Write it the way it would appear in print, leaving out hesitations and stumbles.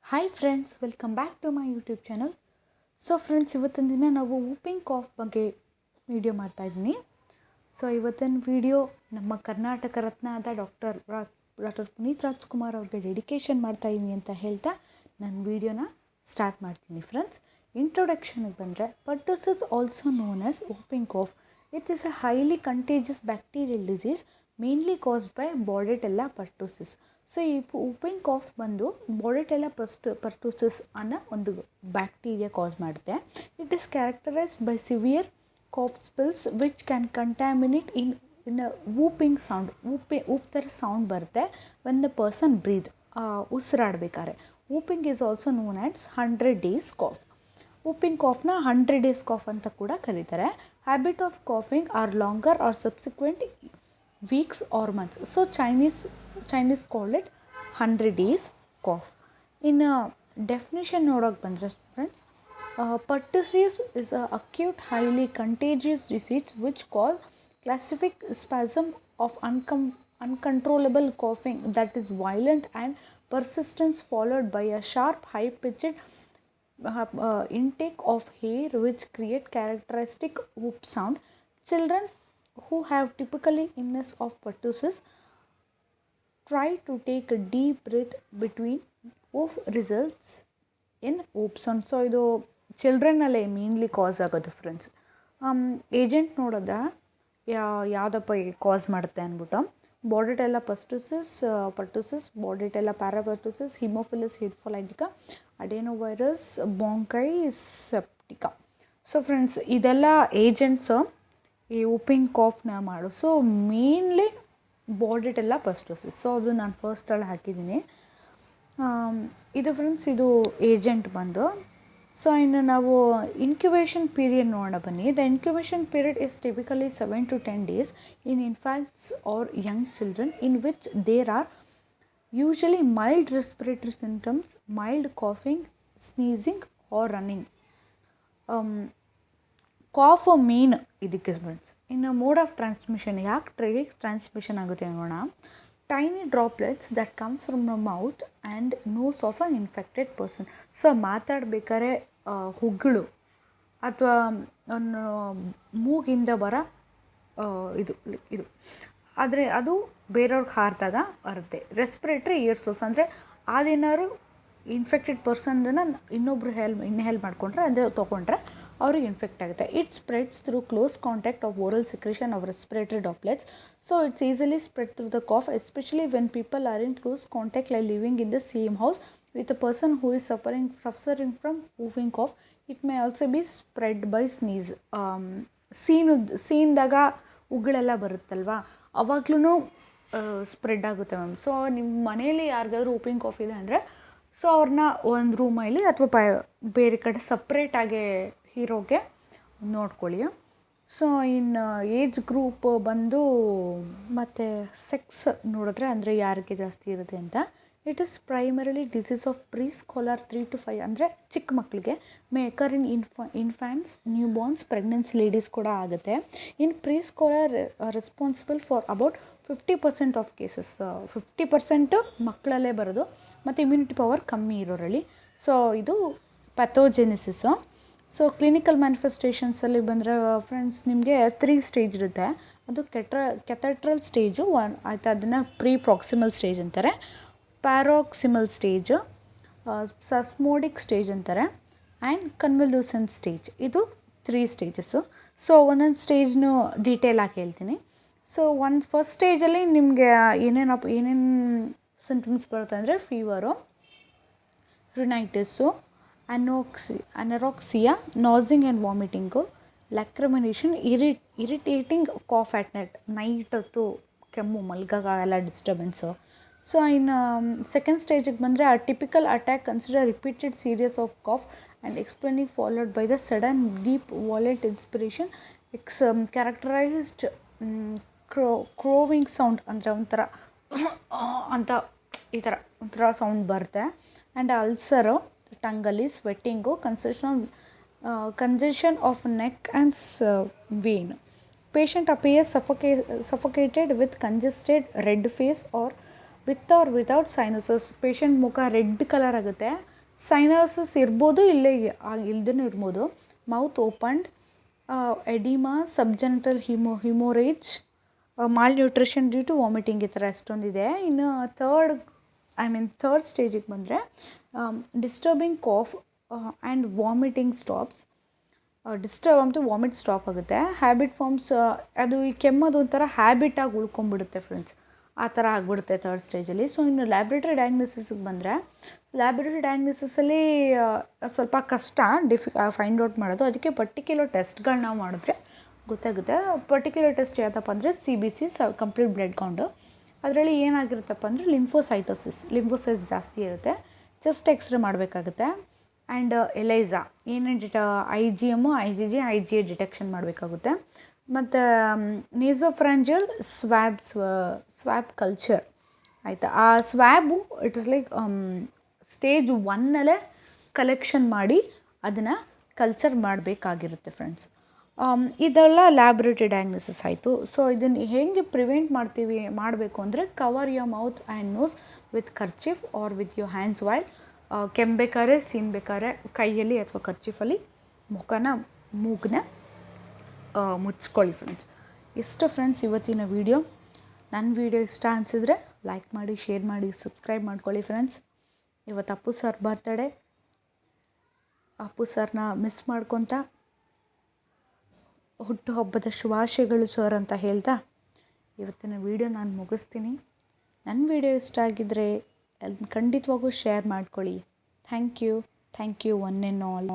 Hi friends, welcome back to my YouTube channel. So friends, ಇವತ್ತಿನ ದಿನ ನಾವು whooping cough ಬಗ್ಗೆ ವಿಡಿಯೋ ಮಾಡ್ತಾಯಿದ್ದೀನಿ. ಸೊ ಇವತ್ತಿನ ವಿಡಿಯೋ ನಮ್ಮ ಕರ್ನಾಟಕ ರತ್ನ ಆದ ಡಾಕ್ಟರ್ ಪುನೀತ್ ರಾಜ್ಕುಮಾರ್ ಅವ್ರಿಗೆ ಡೆಡಿಕೇಶನ್ ಮಾಡ್ತಾಯಿದ್ದೀನಿ ಅಂತ ಹೇಳ್ತಾ ನಾನು ವಿಡಿಯೋನ ಸ್ಟಾರ್ಟ್ ಮಾಡ್ತೀನಿ. ಫ್ರೆಂಡ್ಸ್, ಇಂಟ್ರೊಡಕ್ಷನ್ಗೆ ಬಂದರೆ, pertussis also known as whooping cough. It is a highly contagious bacterial disease mainly caused by Bordetella pertussis. So ಈ ವೂಪಿಂಗ್ ಕಾಫ್ ಬಂದು ಬಾರ್ಡೆಟೆಲ್ಲಾ ಪರ್ಟುಸಿಸ್ ಅನ್ನೋ ಒಂದು ಬ್ಯಾಕ್ಟೀರಿಯಾ ಕಾಸ್ ಮಾಡುತ್ತೆ. It is characterised by severe cough spells which can contaminate in a whooping sound. Whoop ಥರ sound ಬರುತ್ತೆ when the person breathe, ಉಸಿರಾಡಬೇಕಾದ್ರೆ. Whooping is also known as 100 days cough. Whooping ಕಾಫ್ನ 100 days calf ಅಂತ ಕೂಡ ಕರೀತಾರೆ. Habit of coughing or longer or subsequent weeks or months. So Chinese call it 100 days cough. In a definition ನೋಡೋಕೆ ಬಂದರೆ friends, Pertussis is a acute highly contagious disease which cause classic spasm of uncontrollable coughing that is violent and persistent, followed by a sharp high pitched intake of air which create characteristic whoop sound. Children who have typically illness of pertussis try to take a deep breath between woof results in whoop sound. So ಇದು ಚಿಲ್ಡ್ರನ್ನಲ್ಲೇ mainly ಕಾಸ್ ಆಗೋದು friends. Agent ನೋಡೋದ ಯಾವುದಪ್ಪ cause ಮಾಡುತ್ತೆ ಅಂದ್ಬಿಟ್ಟು, Bordetella pertussis, Bordetella parapertussis, Haemophilus ಹಿಡ್ಫೊಲೈಟಿಕಾ, adenovirus bronchiseptica. So friends, ಇದೆಲ್ಲ agents ಈ whooping ಕಾಫ್ನ ಮಾಡು. So mainly Bordetella pertussis. So ಅದು ನಾನು ಫಸ್ಟಲ್ಲಿ ಹಾಕಿದ್ದೀನಿ. ಇದು ಫ್ರೆಂಡ್ಸ್, ಇದು ಏಜೆಂಟ್ ಬಂದು. ಸೊ ಇನ್ನು ನಾವು ಇನ್ಕ್ಯುಬೇಷನ್ ಪೀರಿಯಡ್ ನೋಡೋಣ ಬನ್ನಿ. The incubation period is typically 7 to 10 days in infants or young children in which there are usually mild respiratory symptoms, mild coughing, sneezing or running. Cough main ಇದಕ್ಕೆ friends. ಇನ್ನು mode of transmission, ಯಾಕೆ transmission ಆಗುತ್ತೆ ನೋಡೋಣ. Tiny droplets that comes from the mouth and nose of a infected person. So ಮಾತಾಡ್ಬೇಕಾದ್ರೆ ಹುಗ್ಗಳು ಅಥವಾ ಮೂಗಿಂದ ಬರೋ ಇದು ಆದರೆ ಅದು ಬೇರೆಯವ್ರಿಗೆ ಹಾರಿದಾಗ ಬರುತ್ತೆ. ರೆಸ್ಪಿರೇಟ್ರಿ ಏರ್ ಸೋರ್ಸ್ ಅಂದರೆ ಅದೇನಾದ್ರು ಇನ್ಫೆಕ್ಟೆಡ್ ಪರ್ಸನ್ದನ್ನು ಇನ್ನೊಬ್ರು ಇನ್ಹೇಲ್ ಮಾಡಿಕೊಂಡ್ರೆ, ಅದು ತೊಗೊಂಡ್ರೆ ಅವ್ರಿಗೆ ಇನ್ಫೆಕ್ಟ್ ಆಗುತ್ತೆ. It spreads through close contact of oral secretion of respiratory droplets. So it's easily spread through the cough, especially when people are in close contact like living in the same house with a person who is suffering from whooping cough. It may also be spread by sneeze. ಸೀನ್ದಾಗ ಉಗುಳೆಲ್ಲ ಬರುತ್ತಲ್ವ, ಅವಾಗ್ಲೂ spread ಆಗುತ್ತೆ ma'am. So ನಿಮ್ಮ ಮನೇಲಿ ಯಾರಿಗಾದ್ರೂ whopping calf ಇದೆ ಅಂದರೆ, ಸೊ ಅವ್ರನ್ನ ಒಂದು ರೂಮಲ್ಲಿ ಅಥವಾ ಬೇರೆ ಕಡೆ ಸಪ್ರೇಟಾಗಿ ಇರೋಗೆ ನೋಡ್ಕೊಳ್ಳಿ. ಸೊ ಇನ್ನು ಏಜ್ ಗ್ರೂಪ್ ಬಂದು ಮತ್ತು ಸೆಕ್ಸ್ ನೋಡಿದ್ರೆ, ಅಂದರೆ ಯಾರಿಗೆ ಜಾಸ್ತಿ ಇರುತ್ತೆ ಅಂತ, it is primarily disease of preschooler 3 to 5 ಅಂದರೆ ಚಿಕ್ಕ ಮಕ್ಕಳಿಗೆ. May occur in infants, newborns, pregnancy ladies ಕೂಡ ಆಗುತ್ತೆ. In preschooler responsible for about 50% of cases. 50% ಮಕ್ಕಳಲ್ಲೇ ಬರೋದು ಮತ್ತು ಇಮ್ಯುನಿಟಿ ಪವರ್ ಕಮ್ಮಿ ಇರೋರಲ್ಲಿ. ಸೊ ಇದು ಪ್ಯಾಥೋಜೆನಿಸಿಸು. ಸೊ ಕ್ಲಿನಿಕಲ್ ಮ್ಯಾನಿಫೆಸ್ಟೇಷನ್ಸಲ್ಲಿ ಬಂದರೆ ಫ್ರೆಂಡ್ಸ್, ನಿಮಗೆ 3 ಸ್ಟೇಜ್ ಇರುತ್ತೆ. ಅದು ಕೆಥೆಡ್ರಲ್ ಸ್ಟೇಜು ಆಯಿತಾ, ಅದನ್ನು ಪ್ರಾಕ್ಸಿಮಲ್ ಸ್ಟೇಜ್ ಅಂತಾರೆ. ಪ್ಯಾರಾಕ್ಸಿಮಲ್ ಸ್ಟೇಜು, ಸಸ್ಮೋಡಿಕ್ ಸ್ಟೇಜ್ ಅಂತಾರೆ, ಆ್ಯಂಡ್ ಕನ್ವಲ್ಯೂಸೆಂಟ್ ಸ್ಟೇಜ್. ಇದು 3 ಸ್ಟೇಜಸ್ಸು. ಸೊ ಒಂದೊಂದು ಸ್ಟೇಜ್ನು ಡೀಟೇಲಾಗಿ ಹೇಳ್ತೀನಿ. ಸೊ ಫಸ್ಟ್ ಸ್ಟೇಜಲ್ಲಿ ನಿಮಗೆ ಏನೇನು ಸಿಂಟಮ್ಸ್ ಬರುತ್ತೆ ಅಂದರೆ, fever, rhinitis, anorexia, nausea and vomiting, lacrimation, irritating cough at night ಹೊತ್ತು ಕೆಮ್ಮು, ಮಲ್ಗಾಗ ಎಲ್ಲ ಡಿಸ್ಟರ್ಬೆನ್ಸು. ಸೊ ಇನ್ನು ಸೆಕೆಂಡ್ ಸ್ಟೇಜಿಗೆ ಬಂದರೆ, ಆ typical attack consider repeated series of cough and explaining followed by the sudden deep violent inspiration, characterised crowing sound ಅಂದರೆ ಒಂಥರ ಅಂತ ಈ ಥರ ಒಂಥರ ಸೌಂಡ್ ಬರುತ್ತೆ. ಆ್ಯಂಡ್ ಅಲ್ಸರು, ಟಂಗಲ್ಲಿ, sweating, congestion of neck and vein. Patient appears suffocated with congested red face R with or without cyanosis. Patient ಮುಖ red colour ಆಗುತ್ತೆ, ಸೈನಸಸ್ ಇರ್ಬೋದು, ಇಲ್ಲದೇ ಇರ್ಬೋದು. Mouth opened, oedema, subconjunctival haemorrhage, malnutrition due to vomiting, ಈ ಥರ ಎಷ್ಟೊಂದಿದೆ. ಇನ್ನು third ಸ್ಟೇಜಿಗೆ ಬಂದರೆ disturbing cough and vomiting stops. Disturb ಅಂತೂ ವಾಮಿಟ್ ಸ್ಟಾಪ್ ಆಗುತ್ತೆ. ಹ್ಯಾಬಿಟ್ ಫಾರ್ಮ್ಸ್, ಅದು ಈ ಕೆಮ್ಮೋದು ಒಂಥರ ಹ್ಯಾಬಿಟಾಗಿ ಉಳ್ಕೊಂಬಿಡುತ್ತೆ ಫ್ರೆಂಡ್ಸ್, ಆ ಥರ ಆಗಿಬಿಡುತ್ತೆ ಥರ್ಡ್ ಸ್ಟೇಜಲ್ಲಿ. ಸೊ ಇನ್ನು ಲ್ಯಾಬ್ರೇಟರಿ ಡಯಾಗ್ನೋಸಿಸ್ಗೆ ಬಂದರೆ, ಲ್ಯಾಬ್ರೇಟರಿ ಡಯಾಗ್ನೋಸಿಸಲ್ಲಿ ಸ್ವಲ್ಪ ಕಷ್ಟ ಫೈಂಡ್ ಔಟ್ ಮಾಡೋದು. ಅದಕ್ಕೆ ಪರ್ಟಿಕ್ಯುಲರ್ ಟೆಸ್ಟ್ಗಳು ನಾವು ಮಾಡಿದ್ರೆ ಗೊತ್ತಾಗುತ್ತೆ. ಪರ್ಟಿಕ್ಯುಲರ್ ಟೆಸ್ಟ್ ಯಾವುದಪ್ಪ ಅಂದರೆ CBC, ಕಂಪ್ಲೀಟ್ ಬ್ಲಡ್ ಕೌಂಟು. ಅದರಲ್ಲಿ ಏನಾಗಿರುತ್ತಪ್ಪ ಅಂದರೆ ಲಿಂಫೋಸೈಟ್ಸ್ ಜಾಸ್ತಿ ಇರುತ್ತೆ. ಚೆಸ್ಟ್ ಎಕ್ಸ್ರೇ ಮಾಡಬೇಕಾಗುತ್ತೆ. ಆ್ಯಂಡ್ ಎಲೈಸಾ, ಏನೇನು IgM, IgG, IgA ಡಿಟೆಕ್ಷನ್ ಮಾಡಬೇಕಾಗುತ್ತೆ. ಮತ್ತು ನೇಸೋಫ್ರಾಂಜಿಯಲ್ ಸ್ವ್ಯಾಬ್ ಕಲ್ಚರ್, ಆಯಿತಾ. ಆ swab it is like stage 1ನಲ್ಲೇ ಕಲೆಕ್ಷನ್ ಮಾಡಿ ಅದನ್ನು ಕಲ್ಚರ್ ಮಾಡಬೇಕಾಗಿರುತ್ತೆ ಫ್ರೆಂಡ್ಸ್. ಇದೆಲ್ಲ ಲ್ಯಾಬ್ರೇಟರಿ ಡಯಾಗ್ನೋಸಿಸ್ ಆಯಿತು. ಸೊ ಇದನ್ನು ಹೇಗೆ ಪ್ರಿವೆಂಟ್ ಮಾಡಬೇಕು ಅಂದರೆ, cover your mouth and nose with kerchief or with your hands while. ಕೆಮ್ಮಬೇಕಾದ್ರೆ, ಸೀನ್ಬೇಕಾದ್ರೆ ಕೈಯಲ್ಲಿ ಅಥವಾ ಕರ್ಚಿಫಲ್ಲಿ ಮುಖನ, ಮೂಗನ್ನ ಮುಚ್ಕೊಳ್ಳಿ ಫ್ರೆಂಡ್ಸ್. ಎಷ್ಟು ಫ್ರೆಂಡ್ಸ್ ಇವತ್ತಿನ ವಿಡಿಯೋ. ನನ್ನ ವಿಡಿಯೋ ಇಷ್ಟ ಅನಿಸಿದ್ರೆ ಲೈಕ್ ಮಾಡಿ, ಶೇರ್ ಮಾಡಿ, ಸಬ್ಸ್ಕ್ರೈಬ್ ಮಾಡ್ಕೊಳ್ಳಿ ಫ್ರೆಂಡ್ಸ್. ಇವತ್ತು ಅಪ್ಪು ಸರ್ ಬರ್ತಡೇ. ಅಪ್ಪು ಸರ್ನ ಮಿಸ್ ಮಾಡ್ಕೊತ ಹುಟ್ಟುಹಬ್ಬದ ಶುಭಾಶಯಗಳು ಸರ್ ಅಂತ ಹೇಳ್ತಾ ಇವತ್ತಿನ ವಿಡಿಯೋ ನಾನು ಮುಗಿಸ್ತೀನಿ. ನನ್ನ ವಿಡಿಯೋ ಇಷ್ಟ ಆಗಿದ್ದರೆ ಖಂಡಿತವಾಗೂ ಶೇರ್ ಮಾಡ್ಕೊಳ್ಳಿ. Thank you one and all.